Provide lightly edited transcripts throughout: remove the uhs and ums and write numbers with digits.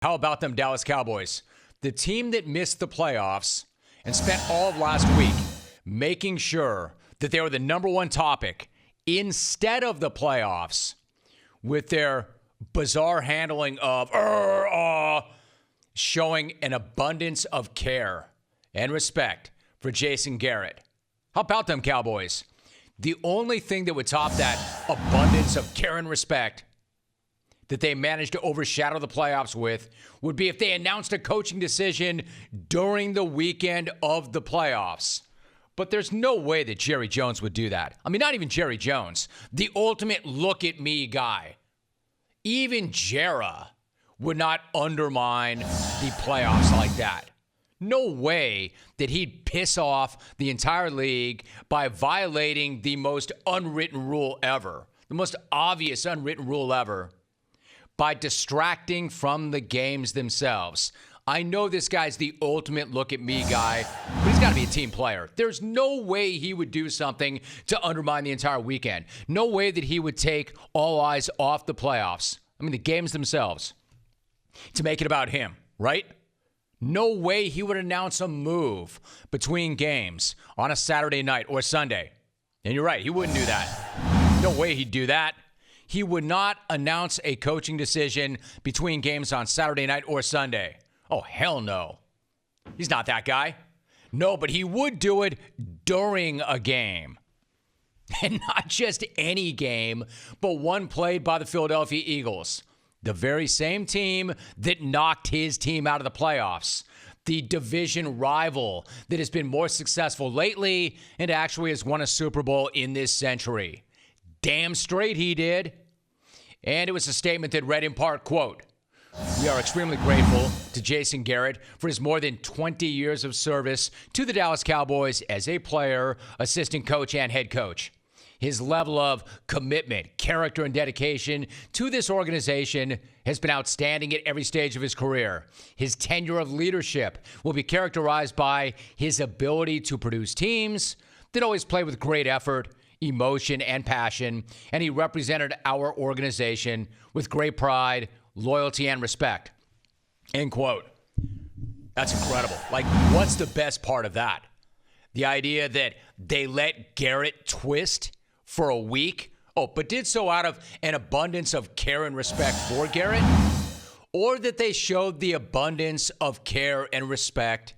How about them Dallas Cowboys? The team that missed the playoffs and spent all of last week making sure that they were the number one topic instead of the playoffs with their bizarre handling of showing an abundance of care and respect for Jason Garrett. How about them Cowboys? The only thing that would top that abundance of care and respect that they managed to overshadow the playoffs with would be if they announced a coaching decision during the weekend of the playoffs. But there's no way that Jerry Jones would do that. I mean, not even Jerry Jones, the ultimate look-at-me guy. Even Jera would not undermine the playoffs like that. No way that he'd piss off the entire league by violating the most unwritten rule ever, the most obvious unwritten rule ever, by distracting from the games themselves. I know this guy's the ultimate look-at-me guy, but he's got to be a team player. There's no way he would do something to undermine the entire weekend. No way that he would take all eyes off the playoffs. I mean, the games themselves, to make it about him, right? No way he would announce a move between games on a Saturday night or Sunday. And you're right, he wouldn't do that. No way he'd do that. He would not announce a coaching decision between games on Saturday night or Sunday. Oh, hell no. He's not that guy. No, but he would do it during a game. And not just any game, but one played by the Philadelphia Eagles. The very same team that knocked his team out of the playoffs. The division rival that has been more successful lately and actually has won a Super Bowl in this century. Damn straight he did. And it was a statement that read in part, quote, "We are extremely grateful to Jason Garrett for his more than 20 years of service to the Dallas Cowboys as a player, assistant coach, and head coach. His level of commitment, character, and dedication to this organization has been outstanding at every stage of his career. His tenure of leadership will be characterized by his ability to produce teams that always play with great effort, emotion, and passion, and he represented our organization with great pride, loyalty, and respect." End quote. That's incredible. Like, what's the best part of that? The idea that they let Garrett twist for a week, but did so out of an abundance of care and respect for Garrett? Or that they showed the abundance of care and respect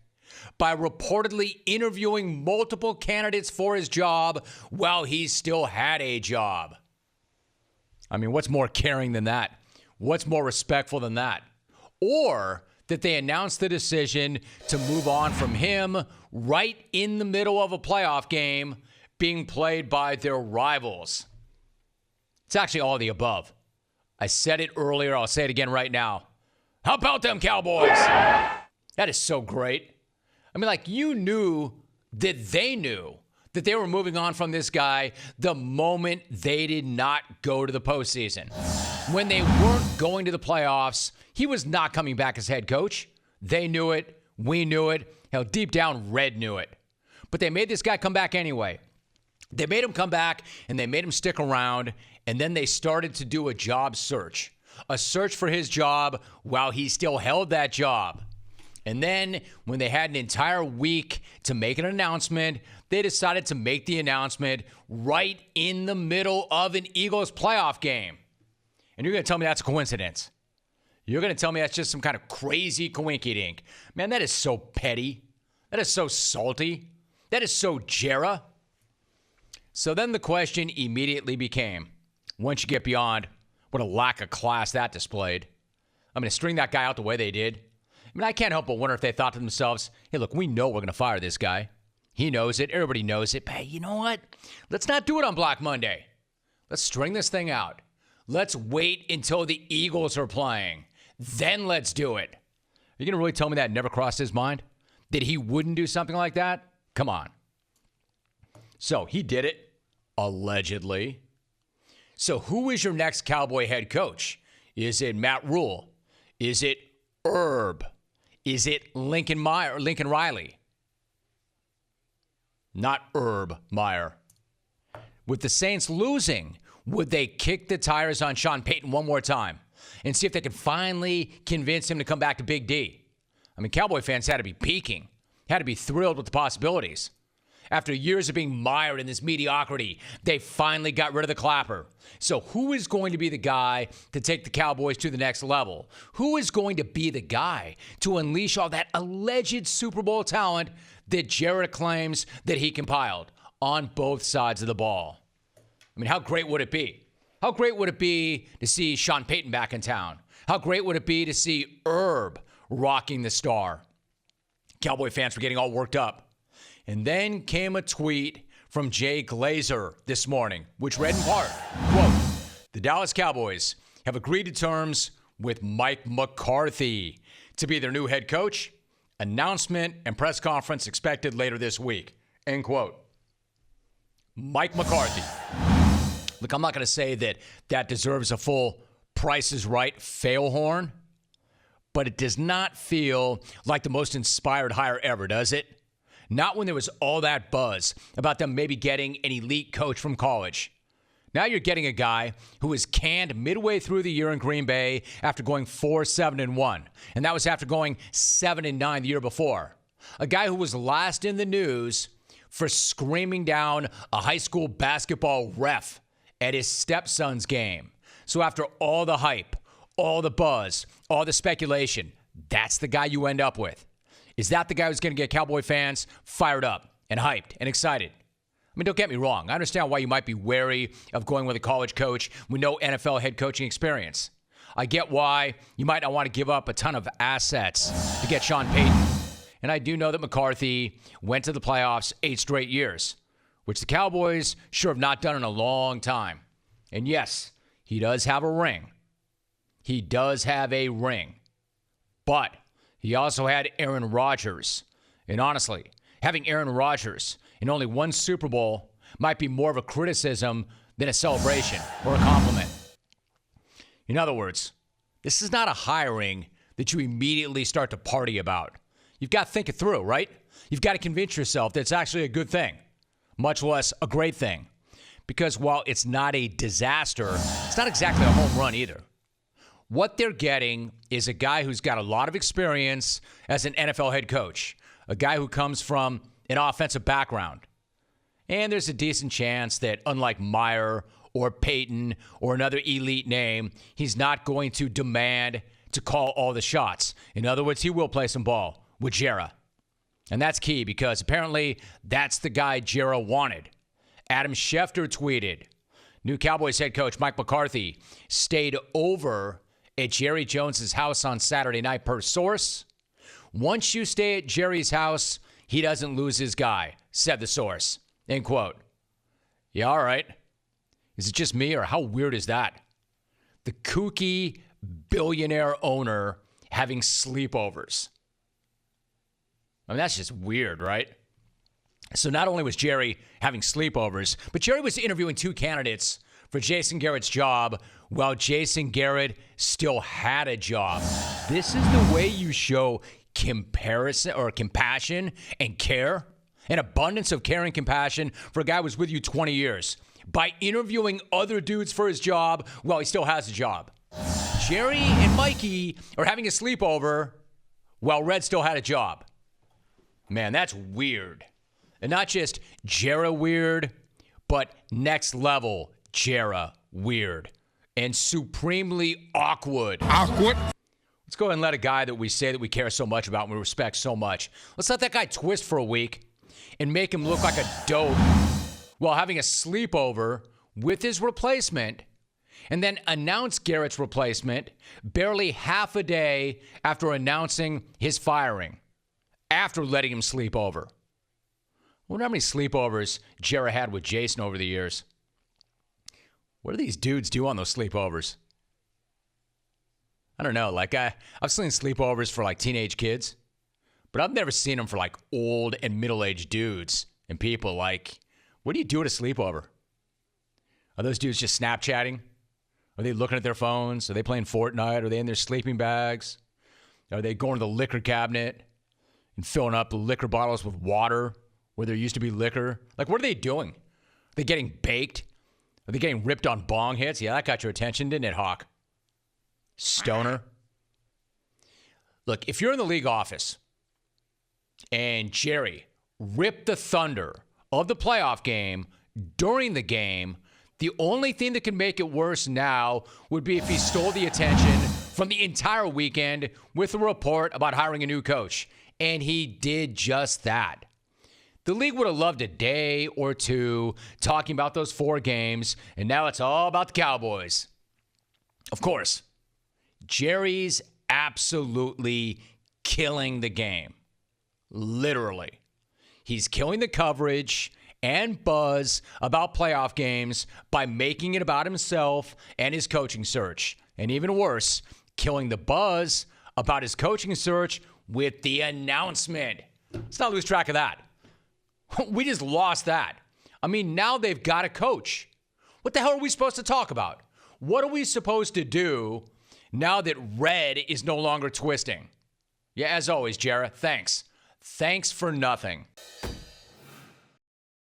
by reportedly interviewing multiple candidates for his job while he still had a job? I mean, what's more caring than that? What's more respectful than that? Or that they announced the decision to move on from him right in the middle of a playoff game being played by their rivals. It's actually all of the above. I said it earlier. I'll say it again right now. How about them Cowboys? That is so great. I mean, like, you knew that they were moving on from this guy the moment they did not go to the postseason. When they weren't going to the playoffs, he was not coming back as head coach. They knew it. We knew it. Hell, deep down, Red knew it. But they made this guy come back anyway. They made him come back, and they made him stick around, and then they started to do a job search. A search for his job while he still held that job. And then when they had an entire week to make an announcement, they decided to make the announcement right in the middle of an Eagles playoff game. And you're going to tell me that's a coincidence. You're going to tell me that's just some kind of crazy coinkydink. Man, that is so petty. That is so salty. That is so Jera. So then the question immediately became, once you get beyond what a lack of class that displayed, I mean, to string that guy out the way they did, I mean, I can't help but wonder if they thought to themselves, hey, look, we know we're going to fire this guy. He knows it. Everybody knows it. But hey, you know what? Let's not do it on Black Monday. Let's string this thing out. Let's wait until the Eagles are playing. Then let's do it. Are you going to really tell me that never crossed his mind? That he wouldn't do something like that? Come on. So he did it, allegedly. So who is your next Cowboy head coach? Is it Matt Rule? Is it Herb? Is it Lincoln Riley? Not Herb Meyer. With the Saints losing, would they kick the tires on Sean Payton one more time? and see if they could finally convince him to come back to Big D. I mean, Cowboy fans had to be peaking, had to be thrilled with the possibilities. After years of being mired in this mediocrity, they finally got rid of the clapper. So who is going to be the guy to take the Cowboys to the next level? Who is going to be the guy to unleash all that alleged Super Bowl talent that Garrett claims that he compiled on both sides of the ball? I mean, how great would it be? How great would it be to see Sean Payton back in town? How great would it be to see Herb rocking the star? Cowboy fans were getting all worked up. And then came a tweet from Jay Glazer this morning, which read in part, quote, "The Dallas Cowboys have agreed to terms with Mike McCarthy to be their new head coach. Announcement and press conference expected later this week." End quote. Mike McCarthy. Look, I'm not going to say that deserves a full Price is Right fail horn, but it does not feel like the most inspired hire ever, does it? Not when there was all that buzz about them maybe getting an elite coach from college. Now you're getting a guy who was canned midway through the year in Green Bay after going 4-7-1. And that was after going 7-9 the year before. A guy who was last in the news for screaming down a high school basketball ref at his stepson's game. So after all the hype, all the buzz, all the speculation, that's the guy you end up with. Is that the guy who's going to get Cowboy fans fired up and hyped and excited? I mean, don't get me wrong. I understand why you might be wary of going with a college coach with no NFL head coaching experience. I get why you might not want to give up a ton of assets to get Sean Payton. And I do know that McCarthy went to the playoffs 8 straight years, which the Cowboys sure have not done in a long time. And yes, he does have a ring. He does have a ring. But he also had Aaron Rodgers. And honestly, having Aaron Rodgers in only one Super Bowl might be more of a criticism than a celebration or a compliment. In other words, this is not a hiring that you immediately start to party about. You've got to think it through, right? You've got to convince yourself that it's actually a good thing, much less a great thing. Because while it's not a disaster, it's not exactly a home run either. What they're getting is a guy who's got a lot of experience as an NFL head coach, a guy who comes from an offensive background. And there's a decent chance that, unlike Meyer or Peyton or another elite name, he's not going to demand to call all the shots. In other words, he will play some ball with Jarrett. And that's key because apparently that's the guy Jarrett wanted. Adam Schefter tweeted, new Cowboys head coach Mike McCarthy stayed over at Jerry Jones's house on Saturday night per source. Once you stay at Jerry's house, he doesn't lose his guy, said the source. End quote. Yeah, all right. Is it just me or how weird is that? The kooky billionaire owner having sleepovers. I mean, that's just weird, right? So not only was Jerry having sleepovers, but Jerry was interviewing 2 candidates for Jason Garrett's job while Jason Garrett still had a job. This is the way you show comparison or compassion and care, an abundance of care and compassion for a guy who was with you 20 years by interviewing other dudes for his job while he still has a job. Jerry and Mikey are having a sleepover while Red still had a job. Man, that's weird. And not just Jarrett weird, but next level Jarrett weird. And supremely awkward. Awkward? Let's go ahead and let a guy that we say that we care so much about and we respect so much, let's let that guy twist for a week and make him look like a dope while having a sleepover with his replacement and then announce Garrett's replacement barely half a day after announcing his firing, after letting him sleep over. I wonder how many sleepovers Jarrett had with Jason over the years. What do these dudes do on those sleepovers? I don't know. Like, I've seen sleepovers for, like, teenage kids. But I've never seen them for, like, old and middle-aged dudes and people. Like, what do you do at a sleepover? Are those dudes just Snapchatting? Are they looking at their phones? Are they playing Fortnite? Are they in their sleeping bags? Are they going to the liquor cabinet and filling up the liquor bottles with water where there used to be liquor? Like, what are they doing? Are they getting baked? Are they getting ripped on bong hits? Yeah, that got your attention, didn't it, Hawk? Stoner. Look, if you're in the league office and Jerry ripped the thunder of the playoff game during the game, the only thing that can make it worse now would be if he stole the attention from the entire weekend with a report about hiring a new coach. And he did just that. The league would have loved a day or two talking about those 4 games, and now it's all about the Cowboys. Of course, Jerry's absolutely killing the game. Literally. He's killing the coverage and buzz about playoff games by making it about himself and his coaching search. And even worse, killing the buzz about his coaching search with the announcement. Let's not lose track of that. We just lost that. I mean, now they've got a coach. What the hell are we supposed to talk about? What are we supposed to do now that red is no longer twisting? Yeah, as always, Jarrett, thanks. Thanks for nothing.